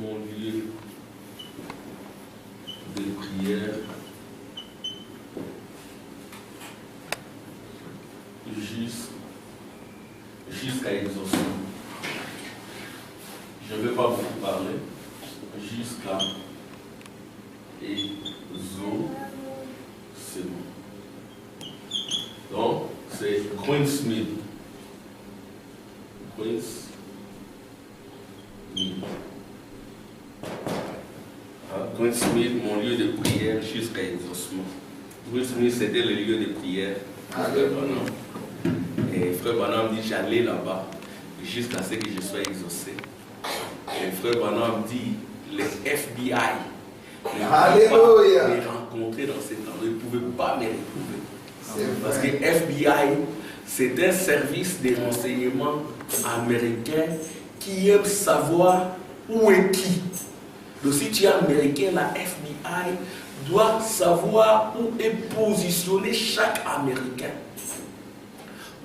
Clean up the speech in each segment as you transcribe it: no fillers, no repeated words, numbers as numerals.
mon lieu de prière jusqu'à exaucement. Je ne vais pas beaucoup parler, jusqu'à exaucement. Donc, c'est Queensmill. Queensmill, mon lieu de prière jusqu'à exaucement. Queensmill, c'était le lieu de prière. Et Frère Branham dit, j'allais là-bas jusqu'à ce que je sois exaucé. Et Frère Branham dit, les FBI me rencontrer dans cet endroit, ils ne pouvaient pas me retrouver. Parce que FBI, c'est un service de renseignement américain qui aime savoir où est qui. Donc si tu es américain, la FBI doit savoir où est positionné chaque Américain.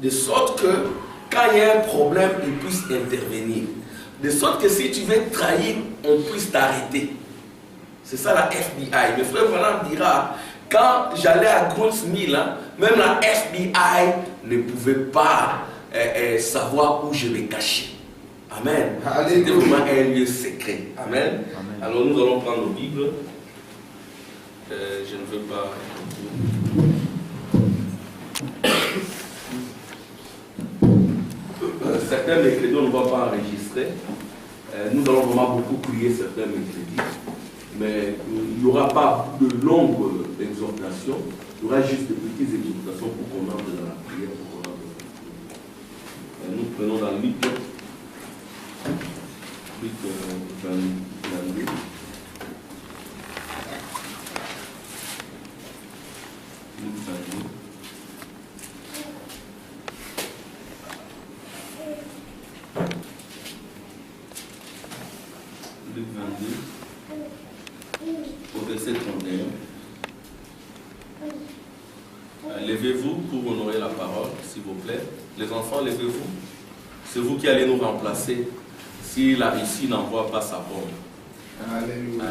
De sorte que, quand il y a un problème, ils puissent intervenir. De sorte que si tu veux trahir, on puisse t'arrêter. C'est ça la FBI. Le frère Branham dira, quand j'allais à Queensmill, même la FBI ne pouvait pas savoir où je me cachais. Amen. C'était vraiment un lieu secret. Amen. Amen. Alors nous allons prendre nos Bibles. Je ne veux pas... Certains mercredis, on ne va pas enregistrer. Nous allons vraiment beaucoup prier certains mercredis. Mais il n'y aura pas de longues exhortations. Il y aura juste de petites exhortations pour qu'on entre dans la prière. Nous prenons dans Luc 22. Luc 22, au verset 31. Levez-vous pour honorer la parole, s'il vous plaît. Les enfants, levez-vous. C'est vous qui allez nous remplacer si la Russie n'envoie pas sa bombe.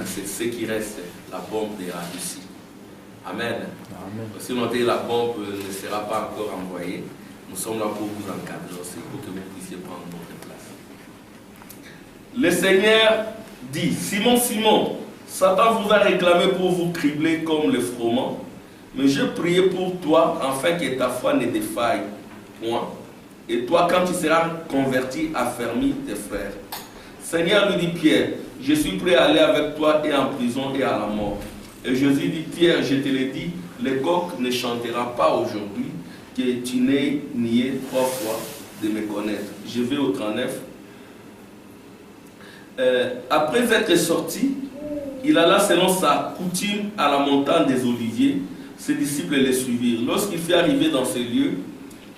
C'est ce qui reste, la bombe de la Russie. Amen. Amen. Si la bombe ne sera pas encore envoyée, nous sommes là pour vous encadrer aussi, pour que vous puissiez prendre votre place. Le Seigneur dit, Simon, Simon, Satan vous a réclamé pour vous cribler comme le froment, mais je priais pour toi, afin que ta foi ne défaille point. Et toi, quand tu seras converti, affermis tes frères. Seigneur, lui dit Pierre, je suis prêt à aller avec toi et en prison et à la mort. Et Jésus dit, Pierre, je te l'ai dit, le coq ne chantera pas aujourd'hui, que tu n'aies nié 3 fois de me connaître. Je vais au 39. Après être sorti, il alla selon sa coutume à la montagne des Oliviers. Ses disciples les suivirent. Lorsqu'il fut arrivé dans ce lieu,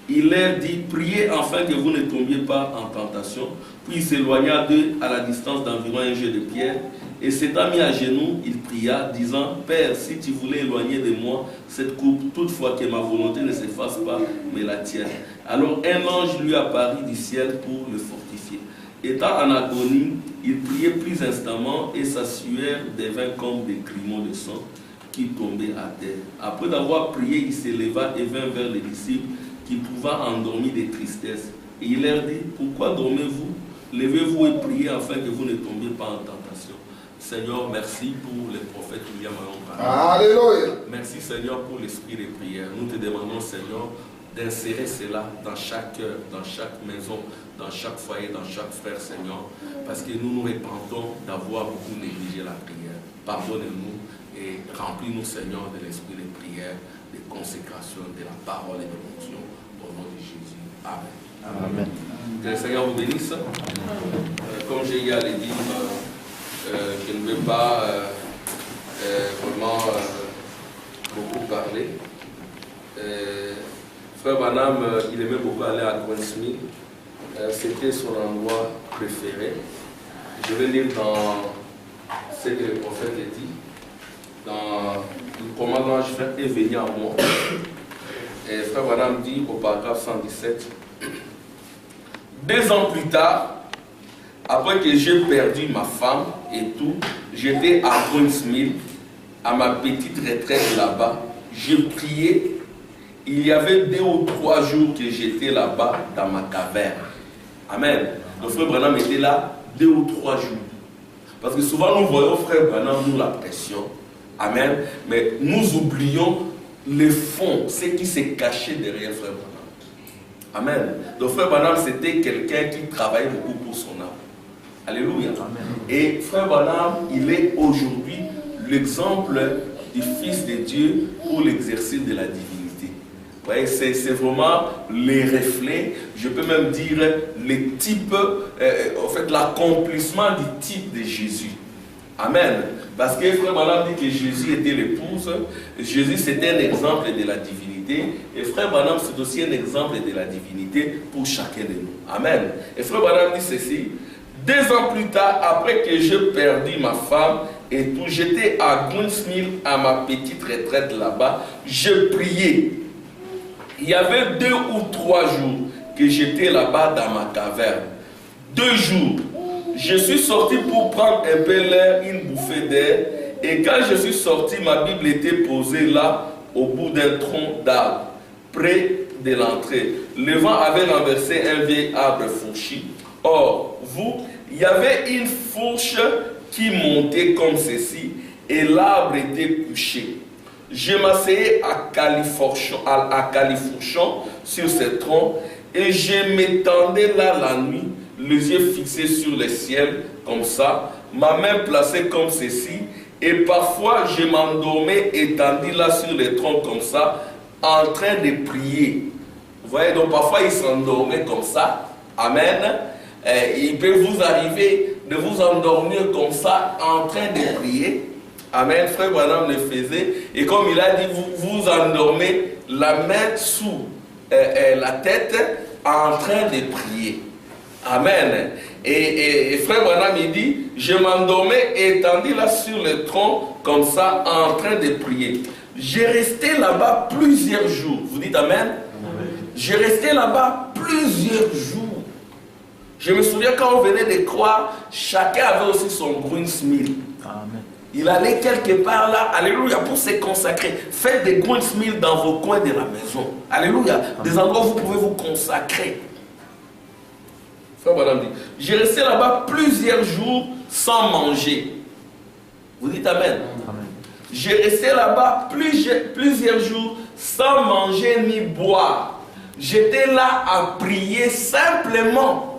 il leur dit, priez afin que vous ne tombiez pas en tentation. Puis il s'éloigna d'eux à la distance d'environ un jet de pierre. Et s'étant mis à genoux, il pria, disant, Père, si tu voulais éloigner de moi cette coupe, toutefois que ma volonté ne se fasse pas, mais la tienne. Alors un ange lui apparut du ciel pour le fortifier. Étant en agonie, il priait plus instamment et sa sueur devint comme des grumeaux de sang qui tombaient à terre. Après d'avoir prié, il s'éleva et vint vers les disciples qui trouva endormis de tristesse. Et il leur dit, pourquoi dormez-vous? Levez-vous et priez afin que vous ne tombiez pas en tentation. Seigneur, merci pour les prophètes William Branham. Alléluia. Merci Seigneur pour l'esprit de prière. Nous te demandons Seigneur d'insérer cela dans chaque cœur, dans chaque maison, dans chaque foyer, dans chaque frère Seigneur. Parce que nous nous répentons d'avoir beaucoup négligé la prière. Pardonne-nous et remplis-nous Seigneur de l'esprit de prière, de consécration, de la parole et de l'onction. Au nom de Jésus. Amen. Amen. Que le Seigneur vous bénisse. Comme j'ai eu à le dire, je ne vais pas vraiment beaucoup parler. Frère Branham, il aimait beaucoup aller à Queensmill. C'était son endroit préféré. Je vais lire dans ce que le prophète a dit. Dans le commandement est venu à moi. Et Frère Branham dit au paragraphe 117, 2 ans plus tard, après que j'ai perdu ma femme et tout, j'étais à Brunsmill, à ma petite retraite là-bas. J'ai prié. Il y avait 2 ou 3 jours que j'étais là-bas dans ma caverne. Amen. Le frère Branham était là 2 ou 3 jours. Parce que souvent nous voyons frère Branham nous la pression. Amen. Mais nous oublions le fond, ce qui s'est caché derrière frère Branham. Amen. Le frère Branham c'était quelqu'un qui travaillait beaucoup pour son âme. Alléluia. Amen. Et frère Branham, il est aujourd'hui l'exemple du Fils de Dieu pour l'exercice de la divinité. Vous voyez, c'est vraiment les reflets, je peux même dire les types, en fait l'accomplissement du type de Jésus. Amen. Parce que frère Branham dit que Jésus était l'épouse, Jésus c'était un exemple de la divinité, et frère Branham c'est aussi un exemple de la divinité pour chacun de nous. Amen. Et frère Branham dit ceci: 2 ans plus tard, après que j'ai perdu ma femme et tout, j'étais à Brunsmill, à ma petite retraite là-bas, je priais. Il y avait 2 ou 3 jours que j'étais là-bas dans ma caverne. 2 jours. Je suis sorti pour prendre un peu l'air, une bouffée d'air, et quand je suis sorti, ma Bible était posée là, au bout d'un tronc d'arbre, près de l'entrée. Le vent avait renversé un vieil arbre fourchi. Or, il y avait une fourche qui montait comme ceci, et l'arbre était couché. Je m'asseyais à califourchon sur ce tronc, et je m'étendais là la nuit, les yeux fixés sur le ciel, comme ça, ma main placée comme ceci, et parfois je m'endormais étendu là sur le tronc comme ça, en train de prier. Vous voyez, donc parfois il s'endormait comme ça. Amen. Il peut vous arriver de vous endormir comme ça, en train de prier. Amen. Frère Branham le faisait. Et comme il a dit, vous endormez la main sous la tête, en train de prier. Amen. Et frère Branham il dit, je m'endormais étendu là sur le tronc, comme ça, en train de prier. J'ai resté là-bas plusieurs jours. Vous dites Amen? Amen. J'ai resté là-bas plusieurs jours. Je me souviens quand on venait de croire, chacun avait aussi son Brunsmill. Amen. Il allait quelque part là, alléluia, pour se consacrer. Faites des Brunsmill dans vos coins de la maison. Alléluia. Amen. Des endroits où vous pouvez vous consacrer. Frère Madame dit, j'ai resté là-bas plusieurs jours sans manger. Vous dites Amen. Amen. J'ai resté là-bas plusieurs jours sans manger ni boire. J'étais là à prier simplement.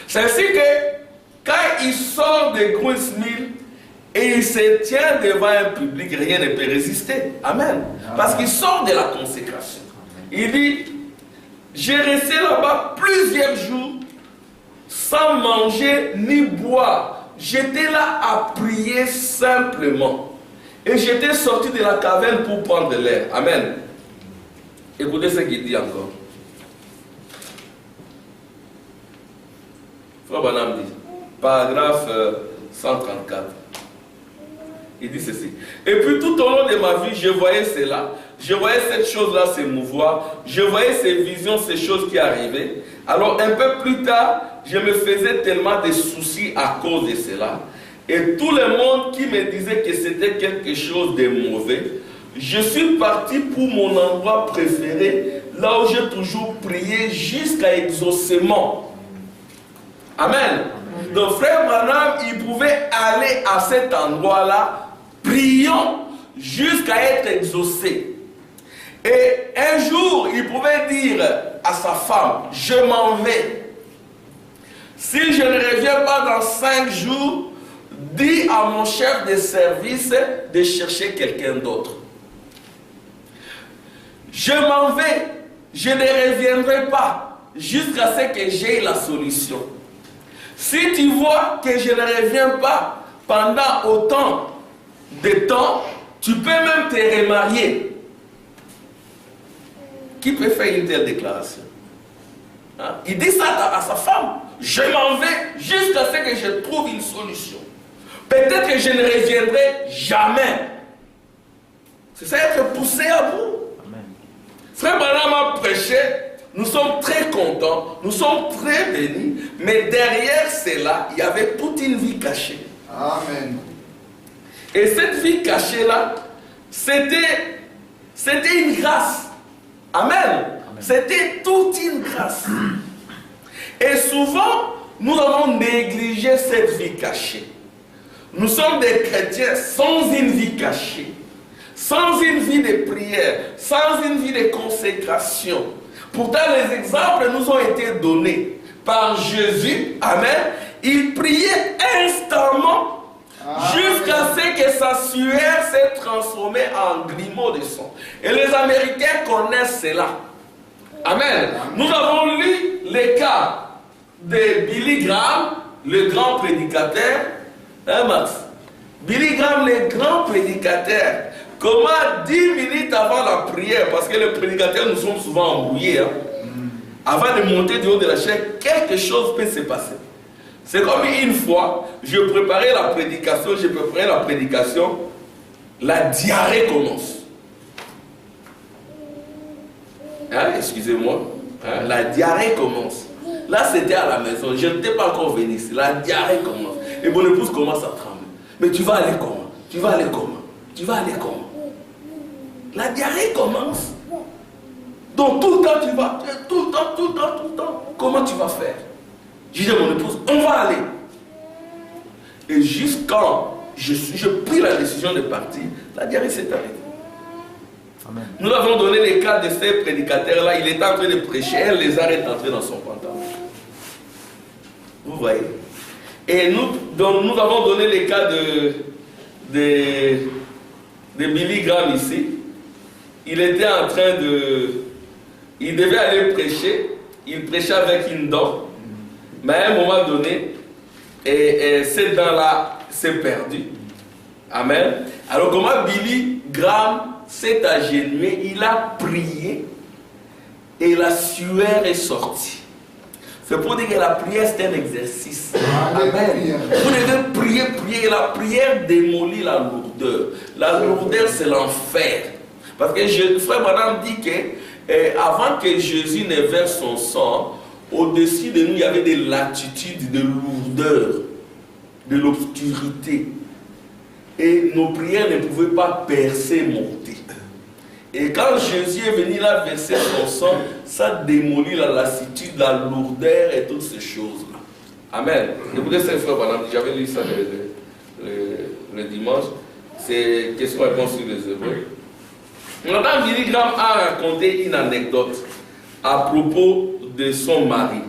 C'est ainsi que quand il sort de Brunsmill et il se tient devant un public, rien ne peut résister. Amen. Parce qu'il sort de la consécration. Il dit, j'ai resté là-bas plusieurs jours sans manger ni boire. J'étais là à prier simplement. Et j'étais sorti de la caverne pour prendre l'air. Amen. Écoutez ce qu'il dit encore. Frère Branham dit, paragraphe 134. Il dit ceci. Et puis tout au long de ma vie, je voyais cela. Je voyais cette chose-là s'émouvoir. Je voyais ces visions, ces choses qui arrivaient. Alors un peu plus tard, je me faisais tellement de soucis à cause de cela. Et tout le monde qui me disait que c'était quelque chose de mauvais, je suis parti pour mon endroit préféré, là où j'ai toujours prié jusqu'à exaucement. Amen. Donc frère Branham, il pouvait aller à cet endroit-là, priant jusqu'à être exaucé. Et un jour, il pouvait dire à sa femme, je m'en vais. Si je ne reviens pas dans 5 jours, dis à mon chef de service de chercher quelqu'un d'autre. Je m'en vais, je ne reviendrai pas jusqu'à ce que j'aie la solution. Si tu vois que je ne reviens pas pendant autant de temps, tu peux même te remarier. Qui peut faire une telle déclaration? Hein? Il dit ça à sa femme. Je m'en vais jusqu'à ce que je trouve une solution. Peut-être que je ne reviendrai jamais. C'est ça, être poussé à bout. Amen. Frère Branham a prêché nous sommes très contents, nous sommes très bénis, mais derrière cela, il y avait toute une vie cachée. Amen. Et cette vie cachée-là, c'était une grâce. Amen. C'était toute une grâce. Et souvent, nous avons négligé cette vie cachée. Nous sommes des chrétiens sans une vie cachée, sans une vie de prière, sans une vie de consécration. Pourtant, les exemples nous ont été donnés par Jésus. Amen. Il priait instamment jusqu'à ce que sa sueur s'est transformée en grumeaux de sang. Et les Américains connaissent cela. Amen. Nous avons lu les cas de Billy Graham, le grand prédicateur. Hein, Max? Billy Graham, le grand prédicateur. Comment 10 minutes avant la prière, parce que les prédicateurs nous sont souvent embrouillés, hein, avant de monter du haut de la chaire, quelque chose peut se passer. C'est comme une fois, je préparais la prédication, la diarrhée commence. Hein, excusez-moi, hein, la diarrhée commence. Là, c'était à la maison, je n'étais pas encore venu ici, la diarrhée commence. Et mon épouse commence à trembler. Mais tu vas aller comment? Tu vas aller comment? Tu vas aller comment? La diarrhée commence. Donc tout le temps tu vas, tout le temps. Comment tu vas faire? Je dis à mon épouse, on va aller. Et jusqu'à je pris la décision de partir, la diarrhée s'est arrêtée. Amen. Nous avons donné les cas de ces prédicateurs-là, il était en train de prêcher, elle les a entrés dans son pantalon. Vous voyez? Et nous avons donné les cas de Billy Graham ici. Il était en train il devait aller prêcher, il prêchait avec une dent, mais à un moment donné, cette dent-là s'est perdue. Amen. Alors comment Billy Graham s'est agenouillé, il a prié et la sueur est sortie. C'est pour dire que la prière c'est un exercice. Amen. Vous devez prier. La prière démolit la lourdeur. La lourdeur c'est l'enfer. Parce que frère madame dit que avant que Jésus ne verse son sang, au-dessus de nous il y avait des latitudes de lourdeur, de l'obscurité. Et nos prières ne pouvaient pas percer, monter. Et quand Jésus est venu là verser son sang, ça démolit la lassitude, la lourdeur et toutes ces choses-là. Amen. Écoutez, c'est frère, j'avais lu ça le dimanche. C'est question-réponse sur les Hébreux. Madame Billy Graham a raconté une anecdote à propos de son mari.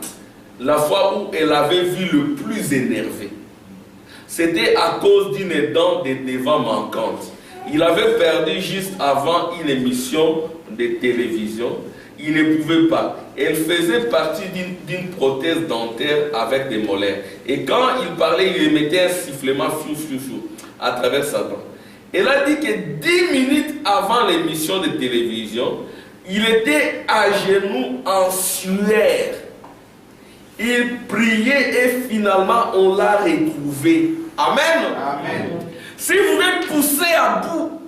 La fois où elle avait vu le plus énervé. C'était à cause d'une dent de devant manquante. Il avait perdu juste avant une émission de télévision. Il ne pouvait pas. Elle faisait partie d'une prothèse dentaire avec des molaires. Et quand il parlait, il émettait un sifflement à travers sa dent. Elle a dit que 10 minutes avant l'émission de télévision, il était à genoux en sueur. Il priait et finalement on l'a retrouvé. Amen. Amen. Si vous êtes poussé à bout,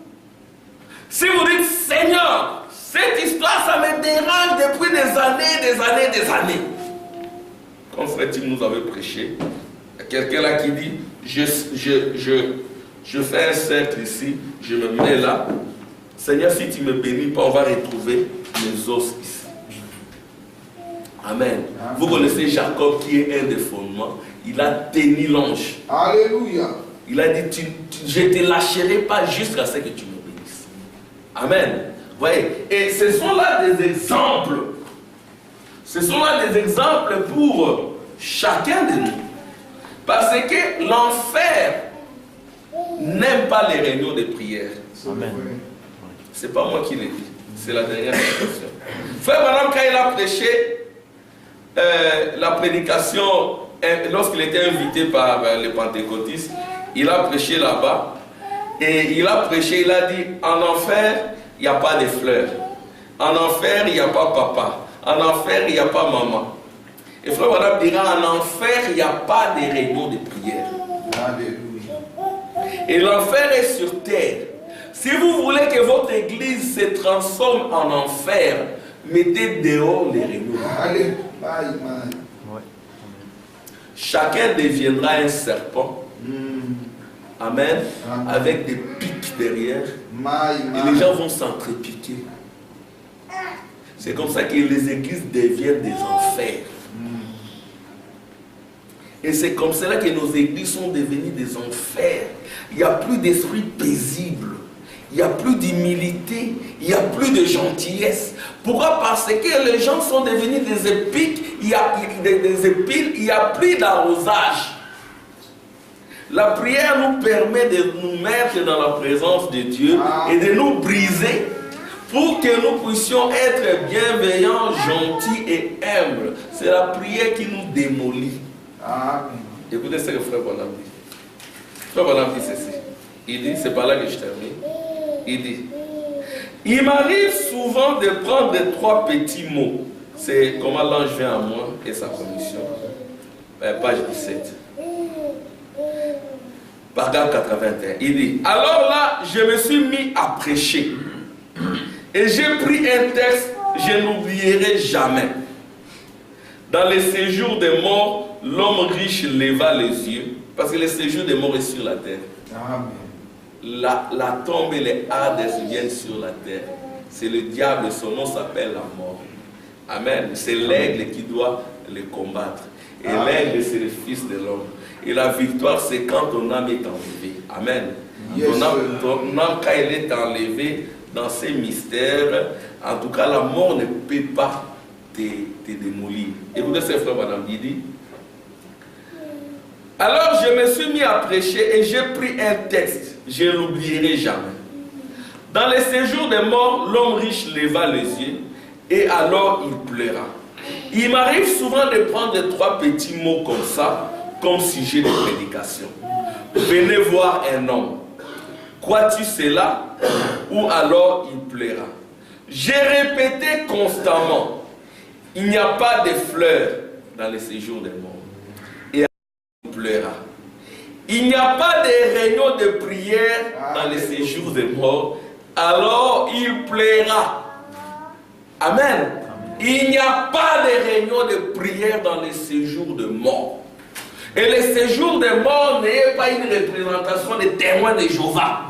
si vous dites Seigneur, cette histoire ça me dérange depuis des années. Comme frère Tim nous avait prêché, il y a quelqu'un là qui dit je fais un cercle ici, je me mets là. Seigneur, si tu me bénis pas, on va retrouver les os ici. Amen. Vous connaissez Jacob qui est un des fondements. Il a tenu l'ange. Alléluia. Il a dit, je ne te lâcherai pas jusqu'à ce que tu me bénisses. Amen. Vous voyez? Et ce sont là des exemples. Ce sont là des exemples pour chacun de nous. Parce que l'enfer n'aime pas les réunions de prière. Amen. Ce n'est pas moi qui l'ai dit. C'est la dernière prédication. Frère Branham, quand il a prêché la prédication, lorsqu'il était invité par les pentecôtistes, il a prêché là-bas. Et il a prêché, il a dit, en enfer, il n'y a pas de fleurs. En enfer, il n'y a pas papa. En enfer, il n'y a pas maman. Et frère Branham dira, en enfer, il n'y a pas de réunion de prière. Alléluia. Et l'enfer est sur terre. Si vous voulez que votre église se transforme en enfer, mettez dehors les réunions. Allez, bye, bye. Ouais. Chacun deviendra un serpent. Amen. Amen. Avec des pics derrière. Et les gens vont s'entrepiquer. C'est comme ça que les églises deviennent des enfers. Et c'est comme cela que nos églises sont devenues des enfers. Il n'y a plus d'esprit paisible. Il n'y a plus d'humilité. Il n'y a plus de gentillesse. Pourquoi? Parce que les gens sont devenus des épiques. Il y a des épines. Il n'y a plus d'arrosage. La prière nous permet de nous mettre dans la présence de Dieu et de nous briser pour que nous puissions être bienveillants, gentils et humbles. C'est la prière qui nous démolit. Écoutez ce que Frère Bonham dit. Frère Bonham dit ceci. Il dit, c'est par là que je termine. Il dit, il m'arrive souvent de prendre 3 petits mots. C'est comment l'ange vient à moi et sa commission. Page 17. Paragraphe 81. Il dit, alors là, je me suis mis à prêcher. Et j'ai pris un texte, je n'oublierai jamais. Dans les séjours des morts, l'homme riche leva les yeux, parce que le séjour des morts est sur la terre. Amen. La tombe et les Hades viennent sur la terre. C'est le diable, son nom s'appelle la mort. Amen. C'est l'aigle qui doit les combattre. Et l'aigle, c'est le fils de l'homme. Et la victoire, c'est quand ton âme est enlevée. Amen. Yes. Ton âme, quand elle est enlevée dans ces mystères, en tout cas, la mort ne peut pas te démolir. Écoutez ce frère, madame Didi. Alors, je me suis mis à prêcher et j'ai pris un texte. Je ne l'oublierai jamais. Dans les séjours des morts, l'homme riche leva les yeux et alors il pleura. Il m'arrive souvent de prendre 3 petits mots comme ça, comme sujet de prédication. Venez voir un homme. Crois-tu cela? Ou alors il pleura. J'ai répété constamment. Il n'y a pas de fleurs dans les séjours des morts. Et il pleura. Il n'y a pas de réunion de prière dans les séjours des morts. Alors il pleura. Amen. Il n'y a pas de réunion de prière dans les séjours de mort. Et le séjour de mort n'est pas une représentation des témoins de Jéhovah.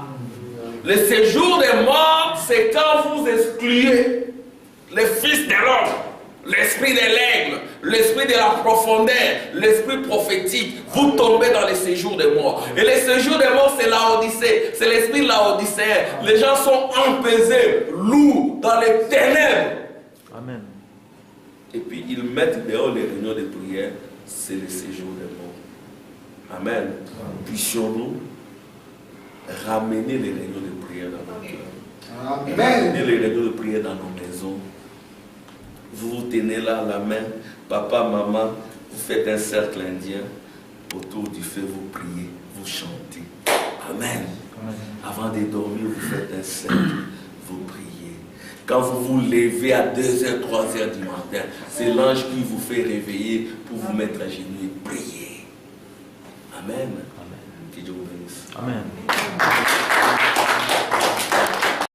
Le séjour de mort, c'est quand vous excluez le Fils de l'homme, l'esprit de l'aigle, l'esprit de la profondeur, l'esprit prophétique. Vous tombez dans le séjour de mort. Et le séjour de mort, c'est l'Odyssée. C'est l'esprit de l'Odyssée. Les gens sont empesés, lourds, dans les ténèbres. Amen. Et puis ils mettent dehors les réunions de prière, c'est le séjour des morts. Amen. Puissions-nous ramener les réunions de prière dans nos cœurs. Ramener les réunions de prière dans nos maisons. Vous vous tenez là la main, papa, maman, vous faites un cercle indien, autour du feu vous priez, vous chantez. Amen. Avant de dormir, vous faites un cercle, vous priez. Quand vous vous levez à 2h, 3h du matin, c'est l'ange qui vous fait réveiller pour vous mettre à genoux et prier. Amen. Amen. Que Dieu vous bénisse. Amen.